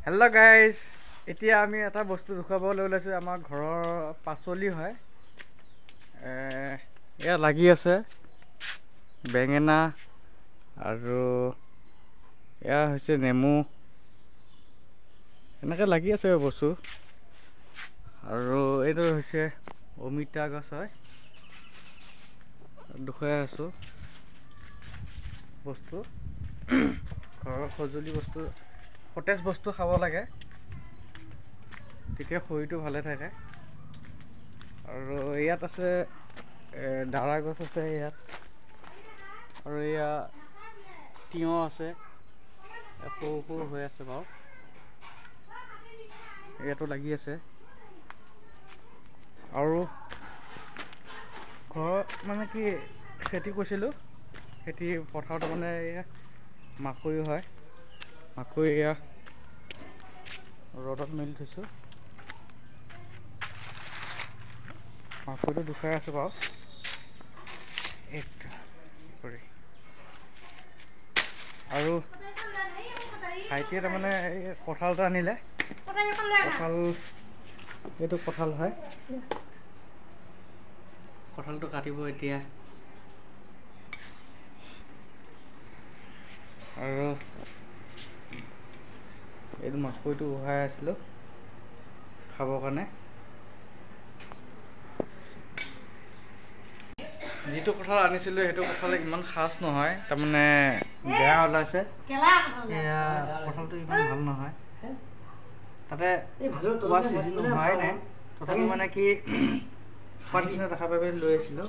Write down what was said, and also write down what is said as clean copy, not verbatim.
Hello' guys, এতিয়া আমি এটা বস্তু দেখুৱাবলৈ ওলাইছোঁ। আমাৰ ঘৰৰ পাচলি হয়। এয়া লাগি আছে বেঙেনা আৰু এয়া হৈছে নেমু, এনেকৈ লাগি আছে বস্তু। আৰু এইটো হৈছে অমিতা গছ হয়। দেখুৱাই আছোঁ বস্তু ঘৰৰ সঁজুলি বস্তু, সতেজ বস্তু খাব লাগে, তেতিয়া শৰীৰটো ভালে থাকে। আৰু ইয়াত আছে দাৰা গছ আছে ইয়াত, আৰু এয়া তিয়ঁহ আছে, সৰু সৰু হৈ আছে বাৰু, ইয়াতো লাগি আছে। আৰু ঘৰত মানে কি খেতি কৰিছিলোঁ, খেতি পথাৰত মানে এয়া মাকৈ হয়, মাকৈ এয়া ৰ'দত মেলি থৈছোঁ। মাকৈটো দেখুৱাই আছোঁ বাৰু। আৰু ভাইটিয়ে তাৰমানে এই কঁঠাল এটা আনিলে। কঁঠাল, এইটো কঁঠাল হয়। কঁঠালটো কাটিব এতিয়া। আৰু এইটো মাকৈটো উহাই আছিলোঁ খাবৰ কাৰণে। যিটো কঁঠাল আনিছিলোঁ সেইটো কঁঠাল ইমান খাচ নহয়, তাৰমানে বেয়া ওলাইছে। এয়া কঁঠালটো ইমান ভাল নহয়, তাতে পোৱা চিজন হোৱাই নাই। তথাপি মানে কি খোৱাৰ নিচিনা দেখা পাই লৈ আহিছিলোঁ।